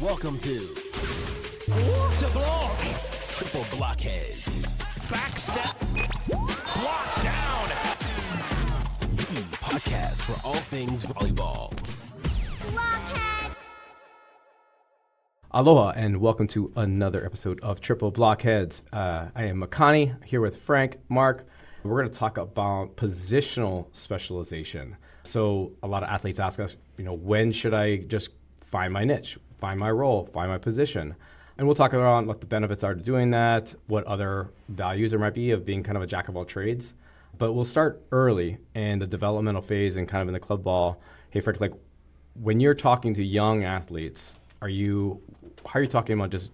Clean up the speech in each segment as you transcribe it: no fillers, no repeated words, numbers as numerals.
Welcome to What's a block? Triple Blockheads, Back set. Block down. the podcast for all things volleyball. Aloha and welcome to another episode of Triple Blockheads. I am Makani here with Frank, Mark. We're going to talk about positional specialization. So a lot of athletes ask us, when should I just find my niche, find my role, find my position? And we'll talk about what the benefits are to doing that, what other values there might be of being kind of a jack of all trades. But we'll start early in the developmental phase and kind of in the club ball. Hey, Frank, when you're talking to young athletes, how are you talking about just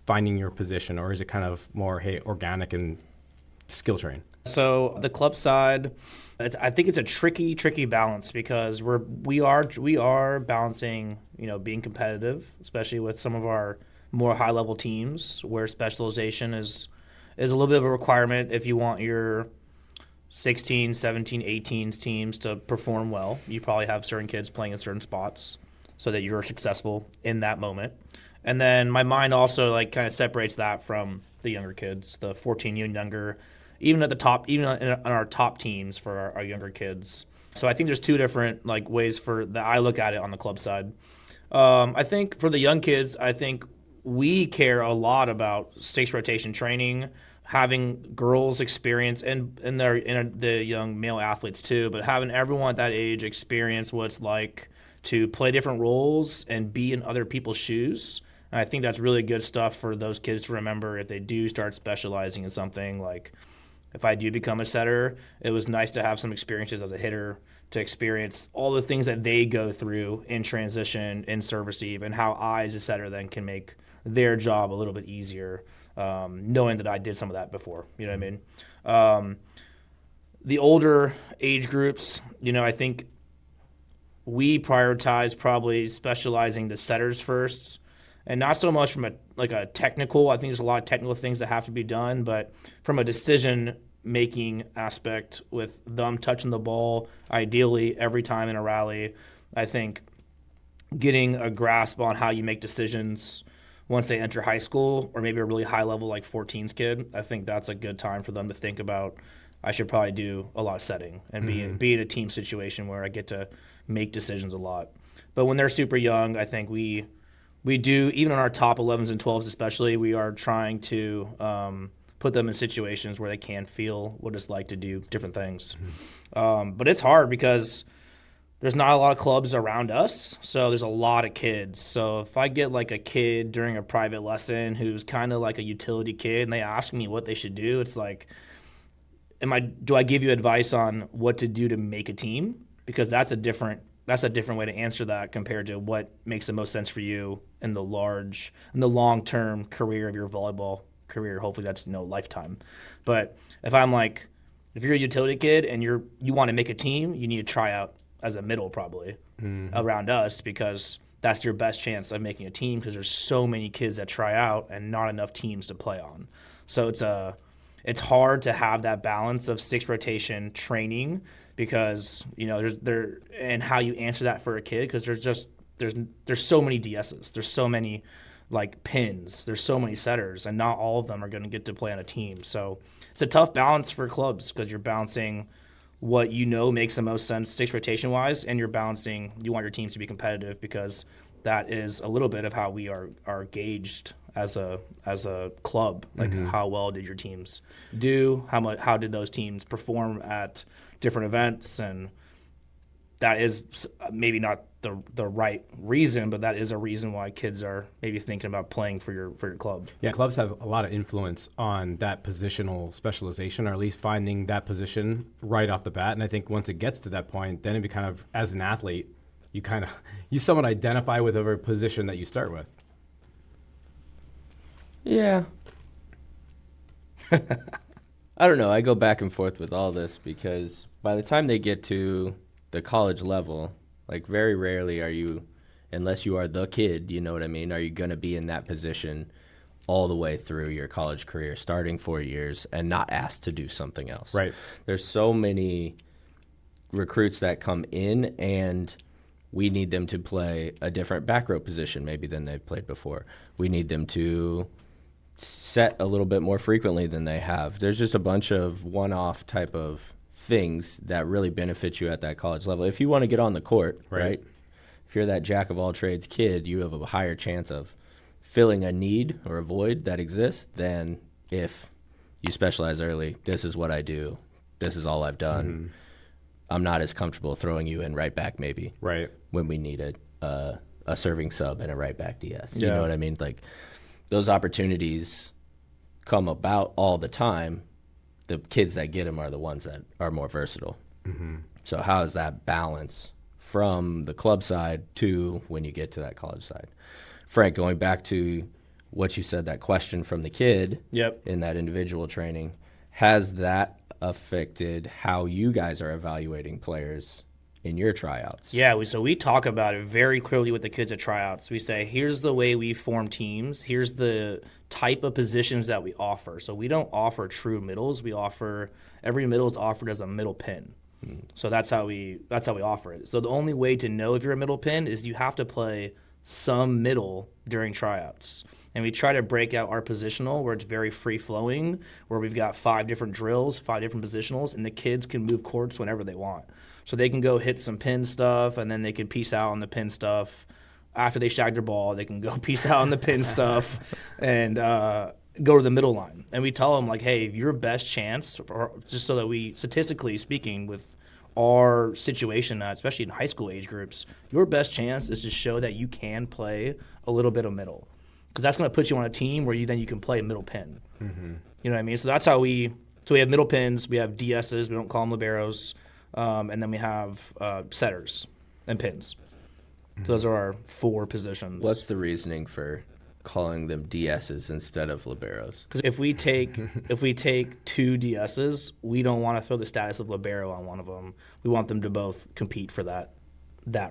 finding your position, or is it kind of more, organic and skill train? So the club side, I think it's a tricky balance because we are balancing, being competitive, especially with some of our more high level teams where specialization is a little bit of a requirement if you want your 16, 17, 18s teams to perform well. You probably have certain kids playing in certain spots so that you're successful in that moment. And then my mind also kind of separates that from the younger kids, the 14 and younger, even at the top, even on our top teams for our younger kids. So I think there's two different ways that I look at it on the club side. I think for the young kids, I think we care a lot about stakes rotation training, having girls experience and the young male athletes too, but having everyone at that age experience what it's like to play different roles and be in other people's shoes. And I think that's really good stuff for those kids to remember if they do start specializing in something. Like if I do become a setter, it was nice to have some experiences as a hitter to experience all the things that they go through in transition, in serve receive, and how I as a setter then can make their job a little bit easier, knowing that I did some of that before. You know what I mean? The older age groups, I think we prioritize probably specializing the setters first, and not so much from a technical. I think there's a lot of technical things that have to be done, but from a decision-making aspect with them touching the ball, ideally every time in a rally, I think getting a grasp on how you make decisions once they enter high school or maybe a really high level 14s kid, I think that's a good time for them to think about, I should probably do a lot of setting and be in a team situation where I get to make decisions a lot. But when they're super young, I think we do, even on our top 11s and 12s especially, we are trying to put them in situations where they can feel what it's like to do different things. But it's hard because there's not a lot of clubs around us, so there's a lot of kids. So if I get a kid during a private lesson who's kind of like a utility kid and they ask me what they should do, it's do I give you advice on what to do to make a team? Because that's a different way to answer that compared to what makes the most sense for you in the long-term career of your volleyball career. Hopefully that's lifetime. But if you're a utility kid and you want to make a team, you need to try out as a middle probably around us, because that's your best chance of making a team, because there's so many kids that try out and not enough teams to play on. So it's hard to have that balance of six rotation training, because and how you answer that for a kid, because there's so many DSs, there's so many pins, there's so many setters, and not all of them are going to get to play on a team. So it's a tough balance for clubs, because you're balancing what makes the most sense six rotation wise, and you want your teams to be competitive, because that is a little bit of how we are gauged as a club. How well did your teams do? How did those teams perform at different events? And that is maybe not the right reason, but that is a reason why kids are maybe thinking about playing for your club. Yeah, clubs have a lot of influence on that positional specialization, or at least finding that position right off the bat. And I think once it gets to that point, then it be kind of, as an athlete, you somewhat identify with every position that you start with. Yeah. I don't know. I go back and forth with all this, because by the time they get to the college level, very rarely are you, unless you are the kid, you know what I mean, are you going to be in that position all the way through your college career, starting 4 years, and not asked to do something else. Right. There's so many recruits that come in and we need them to play a different back row position maybe than they've played before. We need them to set a little bit more frequently than they have. There's just a bunch of one-off type of things that really benefit you at that college level. If you want to get on the court, right? If you're that jack of all trades kid, you have a higher chance of filling a need or a void that exists than if you specialize early. This is what I do. This is all I've done. Mm-hmm. I'm not as comfortable throwing you in right back maybe. Right. When we need a serving sub and a right back DS. You know what I mean? Like, those opportunities come about all the time. The kids that get them are the ones that are more versatile. Mm-hmm. So how is that balance from the club side to when you get to that college side? Frank, going back to what you said, that question from the kid in that individual training, has that affected how you guys are evaluating players in your tryouts? Yeah, so we talk about it very clearly with the kids at tryouts. We say, here's the way we form teams. Here's the type of positions that we offer. So we don't offer true middles. We offer, every middle is offered as a middle pin. So that's how we offer it. So the only way to know if you're a middle pin is you have to play some middle during tryouts. And we try to break out our positional where it's very free-flowing, where we've got 5 different drills, 5 different positionals, and the kids can move courts whenever they want. So they can go hit some pin stuff, and then they can peace out on the pin stuff. After they shag their ball, they can go peace out on the pin stuff and go to the middle line. And we tell them, like, hey, your best chance, or just so that we, statistically speaking, with our situation, especially in high school age groups, your best chance is to show that you can play a little bit of middle. Because that's going to put you on a team where you can play middle pin. Mm-hmm. You know what I mean? So that's how we have middle pins, we have DSs, we don't call them liberos, and then we have setters and pins. Mm-hmm. So those are our 4 positions. What's the reasoning for calling them DSs instead of liberos? Because if we take 2 DSs, we don't want to throw the status of libero on one of them. We want them to both compete for that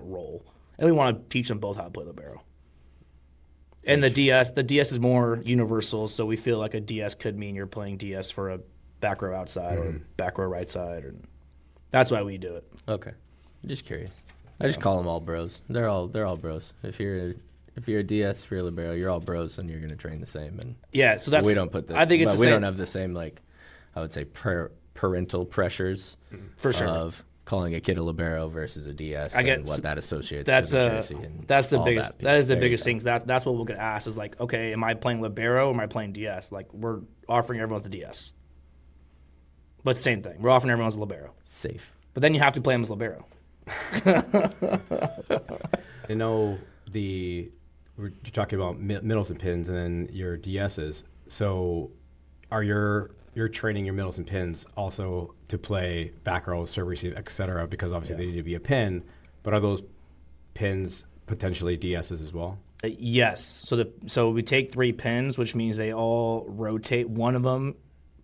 role, and we want to teach them both how to play libero. And the DS is more universal, so we feel like a DS could mean you're playing DS for a back row outside or back row right side, and that's why we do it. Okay, I'm just curious. I just call them all bros. They're all bros. If you're a DS, if you're a libero, you're all bros, and you're going to train the same. And yeah, so that's we don't put that. I think it's the we same. don't have the same, like, I would say parental pressures for sure of calling a kid a libero versus a DS and what that associates that's to the jersey. That's the biggest. That is the There biggest thing. That's what we'll get asked is like, okay, am I playing libero or am I playing DS? Like, we're offering everyone the DS, but same thing. We're offering everyone a libero. Safe. But then you have to play them as libero. I know we're talking about middles and pins and then your DSs. So are you're training your middles and pins also to play back row, serve, receive, etc. Because obviously they need to be a pin, but are those pins potentially DSs as well? Yes. So we take 3 pins, which means they all rotate. One of them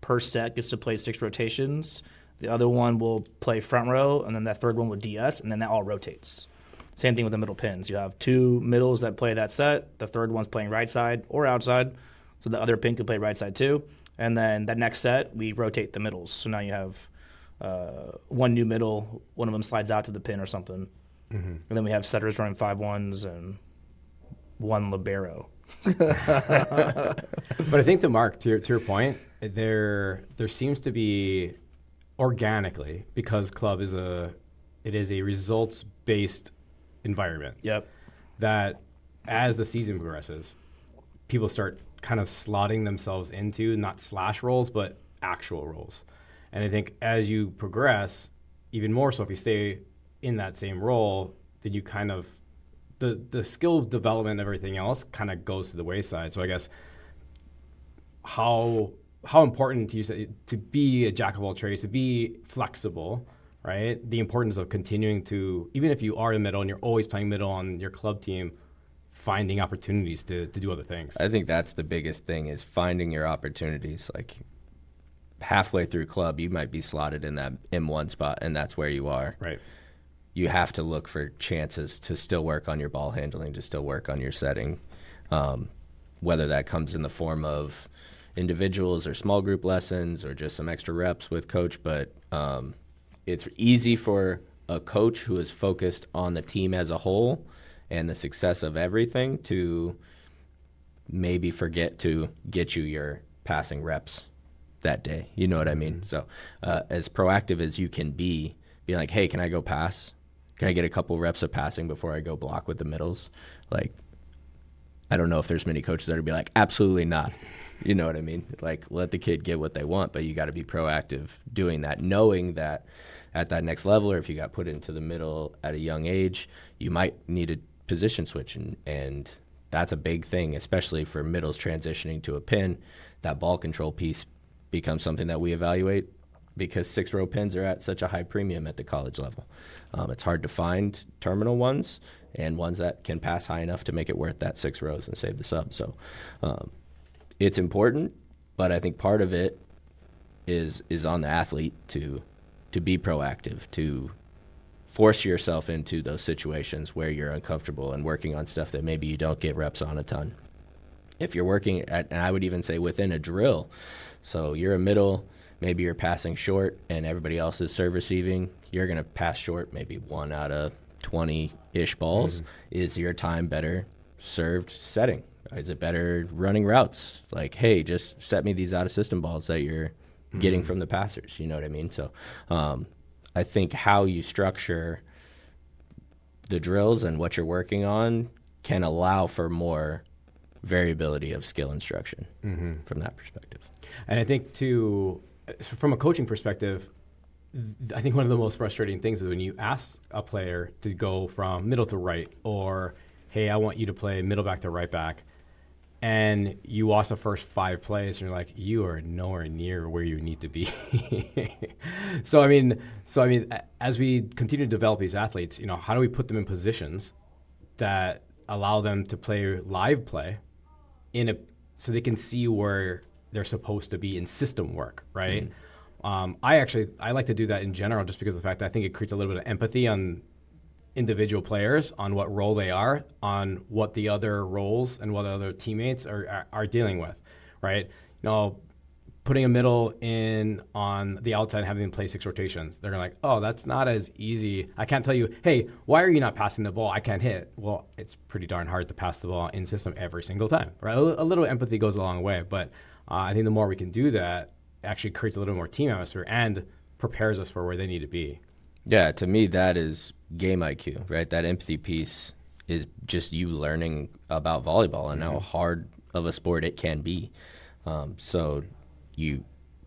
per set gets to play 6 rotations. The other one will play front row, and then that third one will DS, and then that all rotates. Same thing with the middle pins. You have 2 middles that play that set. The third one's playing right side or outside, so the other pin can play right side too. And then that next set, we rotate the middles. So now you have 1 new middle, one of them slides out to the pin or something. Mm-hmm. And then we have setters running 5-1s and 1 libero. But I think to Mark, to your point, there seems to be organically, because club is a results-based environment. Yep. That as the season progresses, people start kind of slotting themselves into not slash roles, but actual roles. And I think as you progress, even more so if you stay in that same role, then you kind of, the skill development and everything else kind of goes to the wayside. So I guess how important to you to be a jack of all trades, to be flexible, right? The importance of continuing to, even if you are in the middle and you're always playing middle on your club team, finding opportunities to do other things. I think that's the biggest thing, is finding your opportunities. Like, halfway through club, you might be slotted in that M1 spot, and that's where you are. Right. You have to look for chances to still work on your ball handling, to still work on your setting, whether that comes in the form of individuals or small group lessons or just some extra reps with coach. But it's easy for a coach who is focused on the team as a whole and the success of everything to maybe forget to get you your passing reps that day. You know what I mean? So as proactive as you can be like, hey, can I go pass? Can I get a couple reps of passing before I go block with the middles? Like, I don't know if there's many coaches that would be like, absolutely not. You know what I mean? Like, let the kid get what they want, but you got to be proactive doing that, knowing that at that next level, or if you got put into the middle at a young age, you might need a position switch. And that's a big thing, especially for middles transitioning to a pin. That ball control piece becomes something that we evaluate because 6-row pins are at such a high premium at the college level. It's hard to find terminal ones and ones that can pass high enough to make it worth that 6 rows and save the sub. So it's important, but I think part of it is on the athlete to be proactive, to force yourself into those situations where you're uncomfortable and working on stuff that maybe you don't get reps on a ton. If you're working at, and I would even say within a drill, so you're a middle, maybe you're passing short and everybody else is serve receiving, you're going to pass short maybe 1 out of 20-ish balls. Is your time better served setting? Is it better running routes? Like, hey, just set me these out-of-system balls that you're getting from the passers. You know what I mean? So I think how you structure the drills and what you're working on can allow for more variability of skill instruction from that perspective. And I think, too, from a coaching perspective, I think one of the most frustrating things is when you ask a player to go from middle to right, or, hey, I want you to play middle back to right back, and you watch the first 5 plays, and you're like, you are nowhere near where you need to be. So I mean, as we continue to develop these athletes, how do we put them in positions that allow them to play live play so they can see where they're supposed to be in system work, right? I like to do that in general, just because of the fact that I think it creates a little bit of empathy on individual players, on what role they are, on what the other roles and what other teammates are dealing with, right? Putting a middle in on the outside and having them play 6 rotations, they're like, oh, that's not as easy. I can't tell you, hey, why are you not passing the ball? I can't hit. Well, it's pretty darn hard to pass the ball in system every single time, right? A little empathy goes a long way, but I think the more we can do that, actually creates a little more team atmosphere and prepares us for where they need to be. Yeah, to me, that is game IQ, right? That empathy piece is just you learning about volleyball and how hard of a sport it can be. So you,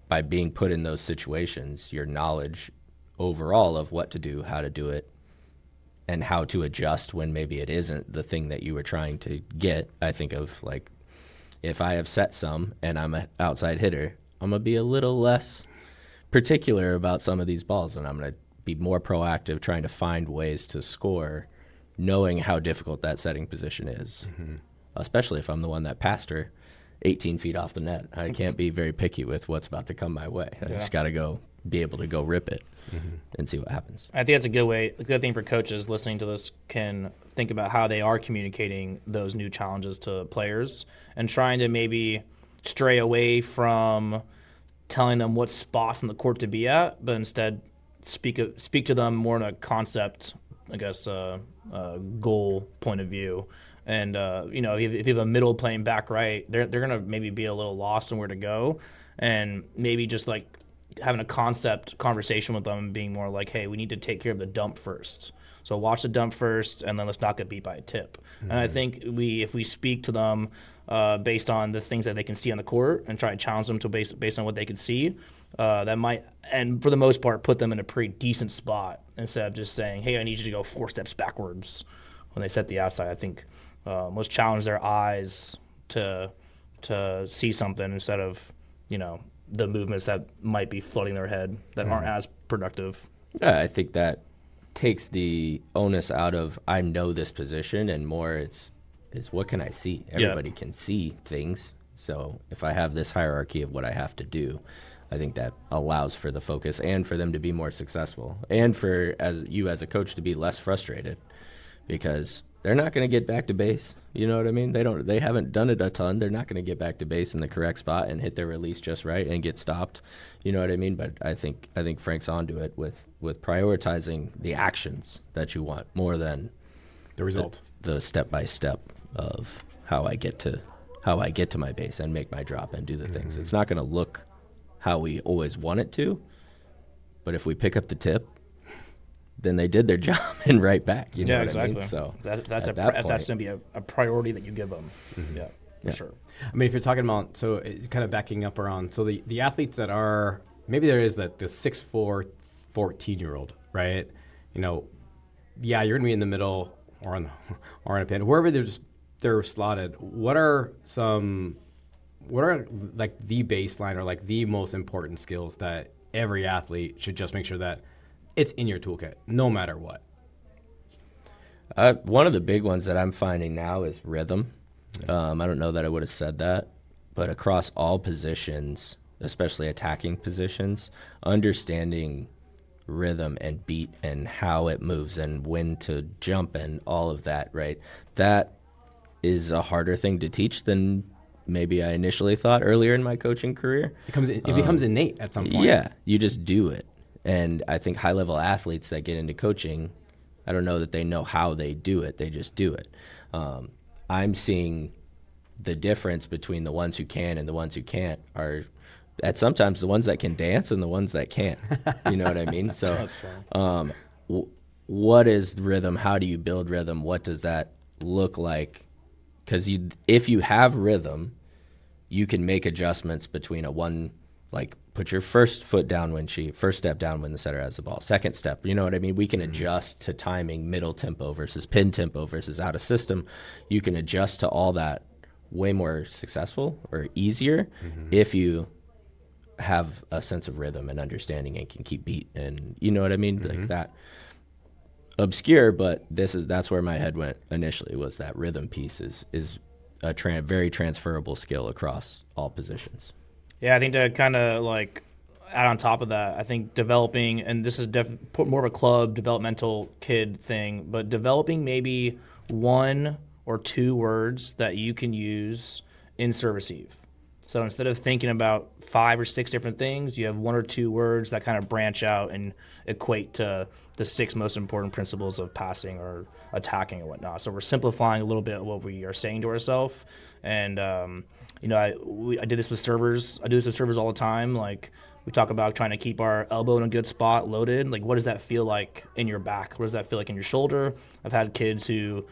by being put in those situations, your knowledge overall of what to do, how to do it, and how to adjust when maybe it isn't the thing that you were trying to get. I think of, like, if I have set some and I'm an outside hitter, I'm going to be a little less particular about some of these balls, and I'm going to be more proactive trying to find ways to score, knowing how difficult that setting position is, especially if I'm the one that passed her 18 feet off the net. I can't be very picky with what's about to come my way. I just got to be able to go rip it and see what happens. I think that's a good thing for coaches listening to this can think about how they are communicating those new challenges to players and trying to maybe stray away from telling them what spots in the court to be at, but instead speak to them more in a concept, I guess, goal point of view. And if you have a middle playing back right, they're going to maybe be a little lost on where to go, and maybe just like having a concept conversation with them and being more like, hey, we need to take care of the dump first. So watch the dump first, and then let's not get beat by a tip. And I think if we speak to them based on the things that they can see on the court and try to challenge them to based on what they can see, that might, and for the most part, put them in a pretty decent spot instead of just saying, hey, I need you to go 4 steps backwards when they set the outside. I think most challenge their eyes to see something instead of, the movements that might be flooding their head that aren't as productive. Yeah, I think that takes the onus out of I know this position, and more is what can I see? Everybody can see things. So if I have this hierarchy of what I have to do, I think that allows for the focus and for them to be more successful, and for as a coach to be less frustrated, because they're not going to get back to base. You know what I mean? They haven't done it a ton. They're not going to get back to base in the correct spot and hit their release just right and get stopped. You know what I mean? But I think Frank's onto it with prioritizing the actions that you want more than The result. The step by step of how I get to my base and make my drop and do the things. It's not going to look how we always want it to, but if we pick up the tip, then they did their job and right back. You know what exactly. I mean? So that's that's going to be a priority that you give them. Yeah, for sure. I mean, if you're talking about, kind of backing up around, so the athletes that are, maybe there is the 6'4", 14-year-old, right? You know, yeah, you're going to be in the middle or in a pin, wherever they're slotted. What are like the baseline or like the most important skills that every athlete should just make sure that it's in your toolkit, no matter what? One of the big ones that I'm finding now is rhythm. I don't know that I would have said that, but across all positions, especially attacking positions, understanding rhythm and beat and how it moves and when to jump and all of that, right? That is a harder thing to teach than maybe I initially thought earlier in my coaching career. It becomes innate at some point. Yeah, you just do it. And I think high-level athletes that get into coaching, I don't know that they know how they do it. They just do it. I'm seeing the difference between the ones who can and the ones who can't are at sometimes the ones that can dance and the ones that can't. You know what I mean? So what is rhythm? How do you build rhythm? What does that look like? Because if you have rhythm, you can make adjustments between like put your first foot down when first step down when the setter has the ball, second step, you know what I mean? We can adjust to timing, middle tempo versus pin tempo versus out of system. You can adjust to all that way more successful or easier if you have a sense of rhythm and understanding and can keep beat, and you know what I mean? Like that. Obscure, but that's where my head went initially, was that rhythm piece is a very transferable skill across all positions. Yeah, I think to kind of like add on top of that, I think developing, and this is more of a club developmental kid thing, but developing maybe 1 or 2 words that you can use in serve receive. So instead of thinking about 5 or 6 different things, you have 1 or 2 words that kind of branch out and equate to the 6 most important principles of passing or attacking or whatnot. So we're simplifying a little bit what we are saying to ourselves. And, I did this with servers. I do this with servers all the time. Like, we talk about trying to keep our elbow in a good spot, loaded. Like, what does that feel like in your back? What does that feel like in your shoulder? I've had kids who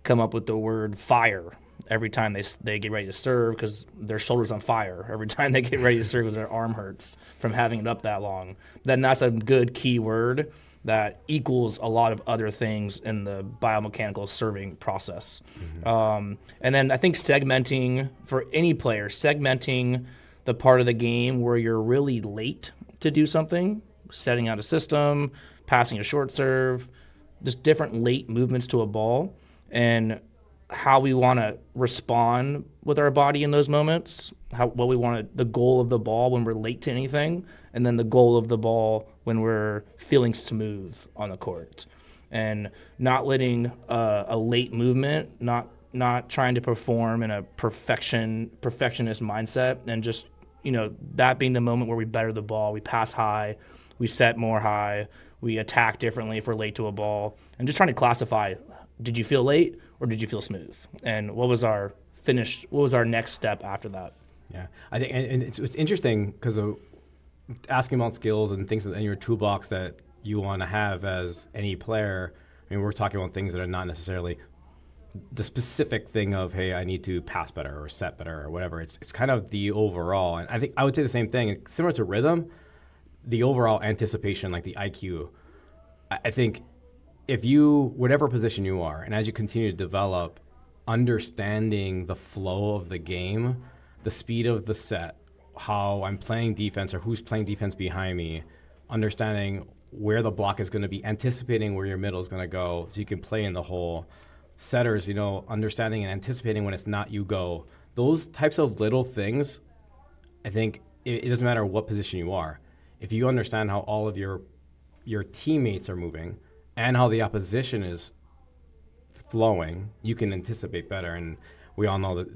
come up with the word fire every time they get ready to serve because their shoulder's on fire. Every time they get ready to serve because their arm hurts from having it up that long. Then that's a good key word that equals a lot of other things in the biomechanical serving process. And then I think segmenting, for any player, segmenting the part of the game where you're really late to do something, setting out a system, passing a short serve, just different late movements to a ball, and how we want to respond with our body in those moments, the goal of the ball when we're late to anything, and then the goal of the ball when we're feeling smooth on the court. And not letting a late movement, not trying to perform in a perfectionist mindset, and just, that being the moment where we better the ball, we pass high, we set more high, we attack differently if we're late to a ball, and just trying to classify, did you feel late or did you feel smooth? And what was our next step after that? Yeah, I think, and it's interesting because of asking about skills and things in your toolbox that you want to have as any player. I mean, we're talking about things that are not necessarily the specific thing of, hey, I need to pass better or set better or whatever. It's kind of the overall. And I think I would say the same thing. Similar to rhythm, the overall anticipation, like the IQ. I think if you, whatever position you are, and as you continue to develop, understanding the flow of the game, the speed of the set, how I'm playing defense or who's playing defense behind me, understanding where the block is going to be, anticipating where your middle is going to go so you can play in the hole. Setters, understanding and anticipating when it's not you go. Those types of little things, I think it doesn't matter what position you are. If you understand how all of your teammates are moving and how the opposition is flowing, you can anticipate better. And we all know that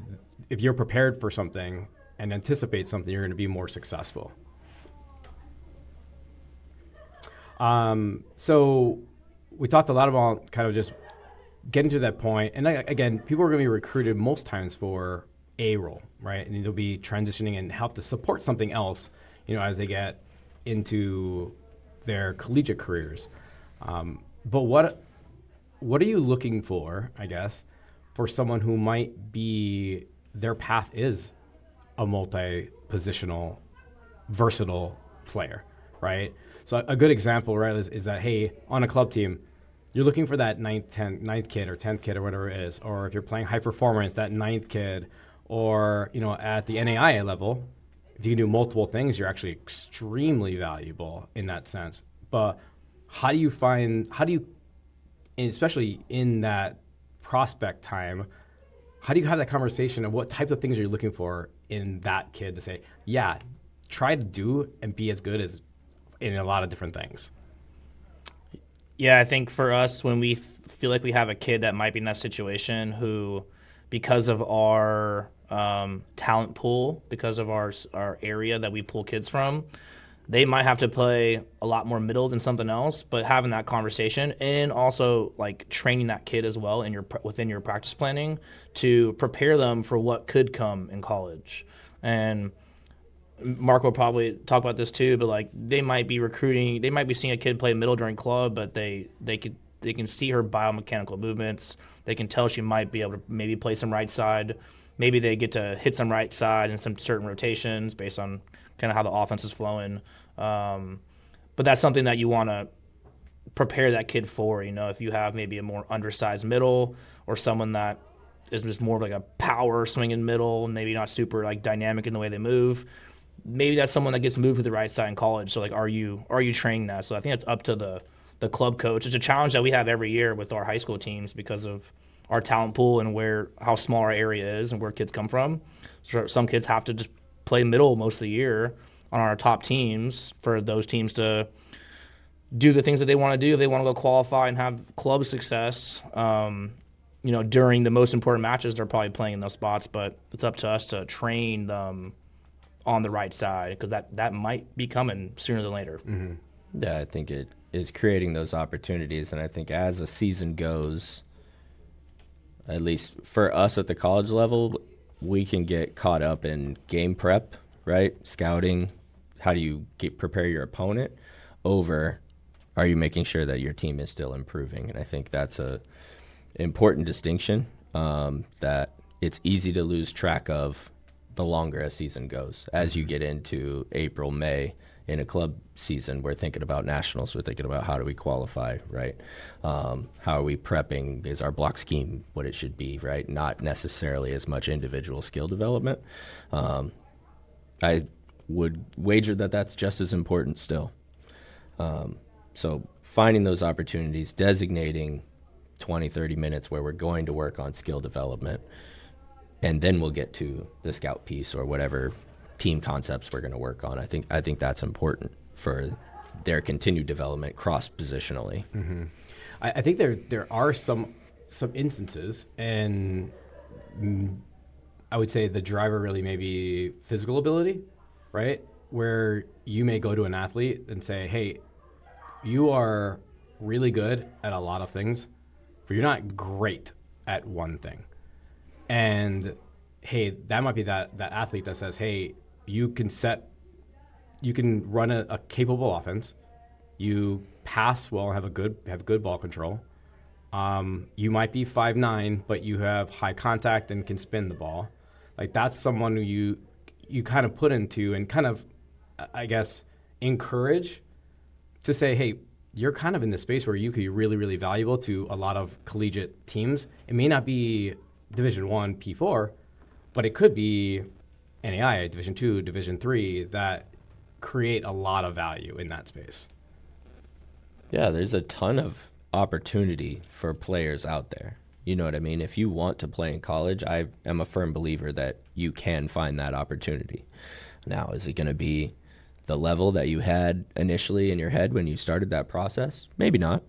if you're prepared for something and anticipate something, you're going to be more successful. So we talked a lot about kind of just getting to that point. And again, people are going to be recruited most times for a role, right? And they'll be transitioning and help to support something else, as they get into their collegiate careers. But what are you looking for, I guess, for someone who might be, their path is a multi-positional, versatile player, right? So a good example, right, is that, hey, on a club team, you're looking for that ninth kid or 10th kid or whatever it is. Or if you're playing high performance, that ninth kid. Or, at the NAIA level, if you can do multiple things, you're actually extremely valuable in that sense. But how do you, especially in that prospect time, how do you have that conversation of what types of things are you looking for in that kid to say, yeah, try to do and be as good as in a lot of different things? Yeah, I think for us, when we feel like we have a kid that might be in that situation who, because of our talent pool, because of our area that we pull kids from, they might have to play a lot more middle than something else, but having that conversation and also like training that kid as well within your practice planning to prepare them for what could come in college. And Mark will probably talk about this too, but like they might be seeing a kid play middle during club, but they can see her biomechanical movements. They can tell she might be able to maybe play some right side. Maybe they get to hit some right side in some certain rotations based on kind of how the offense is flowing. But that's something that you want to prepare that kid for. If you have maybe a more undersized middle or someone that is just more of like a power swinging middle, maybe not super like dynamic in the way they move, maybe that's someone that gets moved to the right side in college. So like, are you training that? So I think it's up to the club coach. It's a challenge that we have every year with our high school teams because of our talent pool and how small our area is and where kids come from. So some kids have to just play middle most of the year on our top teams for those teams to do the things that they want to do. They want to go qualify and have club success. During the most important matches, they're probably playing in those spots, but it's up to us to train them on the right side because that might be coming sooner than later. Mm-hmm. Yeah, I think it is creating those opportunities, and I think as a season goes, at least for us at the college level, we can get caught up in game prep, right? Scouting, how do you prepare your opponent over are you making sure that your team is still improving? And I think that's a important distinction that it's easy to lose track of the longer a season goes. As you get into April, May, in a club season, we're thinking about nationals. We're thinking about how do we qualify, right? How are we prepping? Is our block scheme what it should be, right? Not necessarily as much individual skill development. I would wager that that's just as important still. So finding those opportunities, designating 20, 30 minutes where we're going to work on skill development, and then we'll get to the scout piece or whatever team concepts we're going to work on. I think that's important for their continued development cross-positionally. Mm-hmm. I think there are some instances, and I would say the driver really may be physical ability, right? Where you may go to an athlete and say, hey, you are really good at a lot of things, but you're not great at one thing. And hey, that might be that athlete that says, hey, you can run a capable offense, you pass well, have good ball control. You might be 5'9", but you have high contact and can spin the ball. Like that's someone who you kind of put into and kind of, I guess, encourage to say, hey, you're kind of in the space where you could be really, really valuable to a lot of collegiate teams. It may not be Division I, P4, but it could be NAIA, Division II, Division III that create a lot of value in that space. Yeah, there's a ton of opportunity for players out there. You know what I mean? If you want to play in college, I am a firm believer that you can find that opportunity. Now, is it going to be the level that you had initially in your head when you started that process? Maybe not.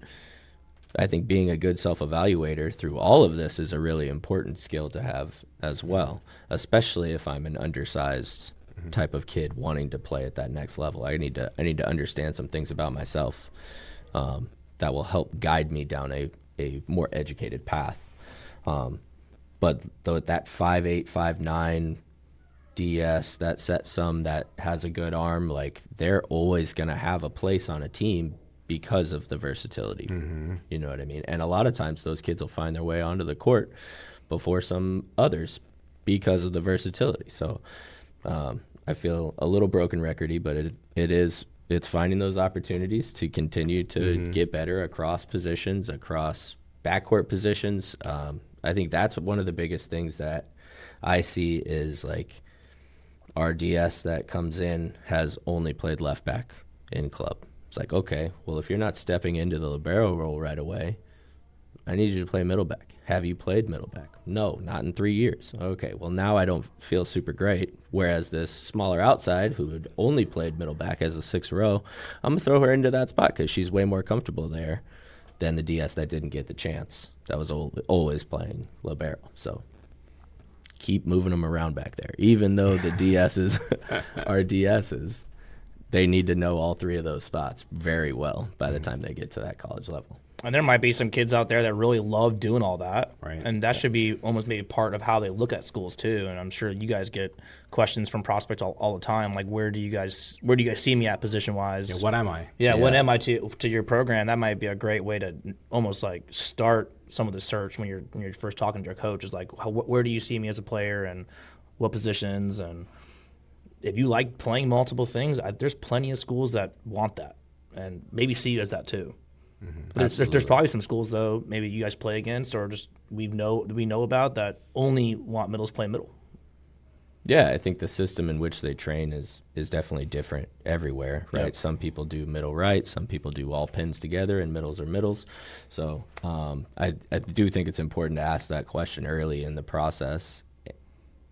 I think being a good self-evaluator through all of this is a really important skill to have as well, especially if I'm an undersized type of kid wanting to play at that next level. I need to understand some things about myself that will help guide me down a more educated path. But that 5'8", 5'9", DS, that set some that has a good arm, like they're always going to have a place on a team because of the versatility. You know what I mean? And a lot of times those kids will find their way onto the court before some others because of the versatility. So I feel a little broken recordy, but it's finding those opportunities to continue to get better across positions, across backcourt positions. I think that's one of the biggest things that I see is like our DS that comes in has only played left back in club. It's like, okay, well, if you're not stepping into the libero role right away, I need you to play middle back. Have you played middle back? No, not in 3 years. Okay, well, now I don't feel super great. Whereas this smaller outside who had only played middle back as a 6th row, I'm going to throw her into that spot because she's way more comfortable there than the DS that didn't get the chance, that was always playing libero. So keep moving them around back there. Even though the DSs are DSs, they need to know all 3 of those spots very well by the time they get to that college level. And there might be some kids out there that really love doing all that. Right. And that should be almost maybe part of how they look at schools too. And I'm sure you guys get questions from prospects all the time, like where do you guys see me at position wise? Yeah, what am I? Yeah, what am I to your program? That might be a great way to almost like start some of the search when you're first talking to your coach, is like where do you see me as a player and what positions, and if you like playing multiple things, there's plenty of schools that want that and maybe see you as that too. There's probably some schools though maybe you guys play against or just we know about that only want middles play middle. Yeah, I think the system in which they train is definitely different everywhere, right? Yep. Some people do middle right, some people do all pins together, and middles are middles. So I do think it's important to ask that question early in the process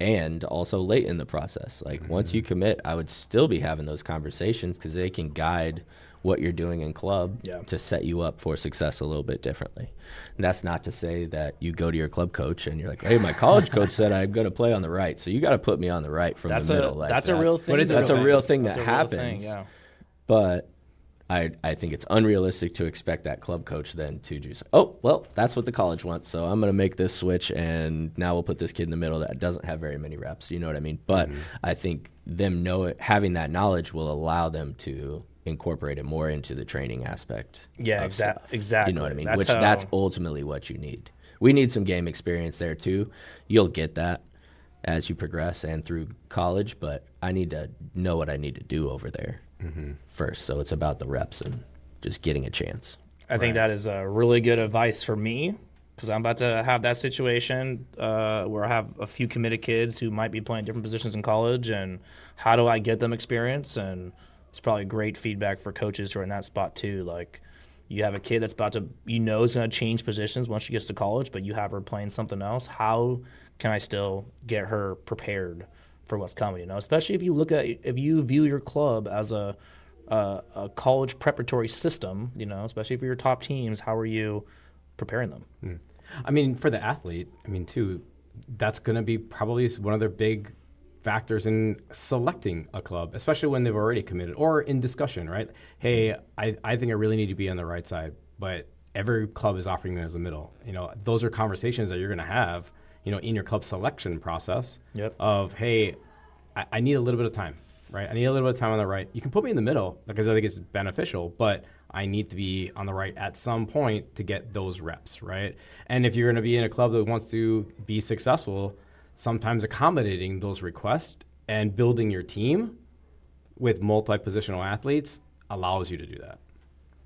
and also late in the process. Like once you commit, I would still be having those conversations because they can guide what you're doing in club to set you up for success a little bit differently. And that's not to say that you go to your club coach and you're like, hey, my college coach said I'm going to play on the right, so you got to put me on the right from the middle. That's a real thing. That's a real thing that happens. But I think it's unrealistic to expect that club coach then to just, oh, well, that's what the college wants, so I'm going to make this switch, and now we'll put this kid in the middle that doesn't have very many reps. You know what I mean? But I think having that knowledge will allow them to incorporate it more into the training aspect. Yeah, exactly. You know what I mean? That's ultimately what you need. We need some game experience there too. You'll get that as you progress and through college, but I need to know what I need to do over there first. So it's about the reps and just getting a chance. I think that is a really good advice for me because I'm about to have that situation where I have a few committed kids who might be playing different positions in college, and how do I get them experience? And it's probably great feedback for coaches who are in that spot too. Like you have a kid that's about to, is going to change positions once she gets to college, but you have her playing something else. How can I still get her prepared for what's coming? Especially if you view your club as a college preparatory system, especially for your top teams, how are you preparing them? I mean, for the athlete, too, that's going to be probably one of their big factors in selecting a club, especially when they've already committed or in discussion, right? Hey, I think I really need to be on the right side, but every club is offering me as a middle. Those are conversations that you're going to have, in your club selection process of, hey, I need a little bit of time, right? I need a little bit of time on the right. You can put me in the middle because I think it's beneficial, but I need to be on the right at some point to get those reps, right? And if you're going to be in a club that wants to be successful, sometimes accommodating those requests and building your team with multi-positional athletes allows you to do that.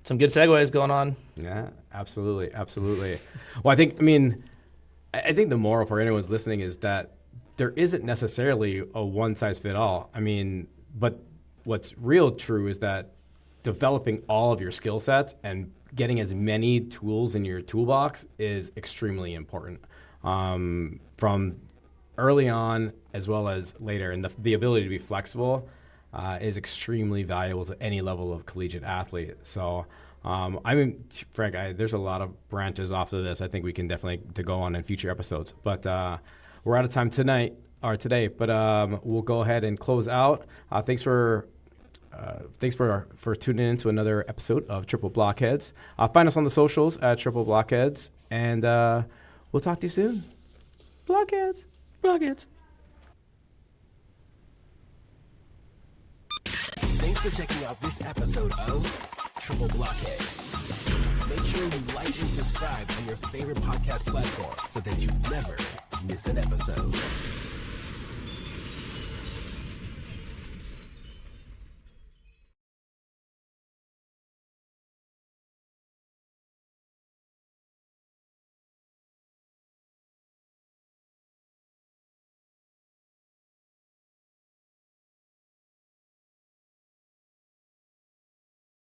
Some good segues going on. Yeah, absolutely. Well, I think the moral for anyone's listening is that there isn't necessarily a one-size-fit-all. But what's real true is that developing all of your skill sets and getting as many tools in your toolbox is extremely important. From early on as well as later, and the ability to be flexible is extremely valuable to any level of collegiate athlete. So I mean, Frank, there's a lot of branches off of this. I think we can definitely to go on in future episodes. But we're out of time today. But we'll go ahead and close out. Thanks for tuning in to another episode of Triple Blockheads. Find us on the socials at Triple Blockheads, and we'll talk to you soon. Blockheads. Thanks for checking out this episode of Triple Blockheads. Make sure you like and subscribe on your favorite podcast platform so that you never miss an episode.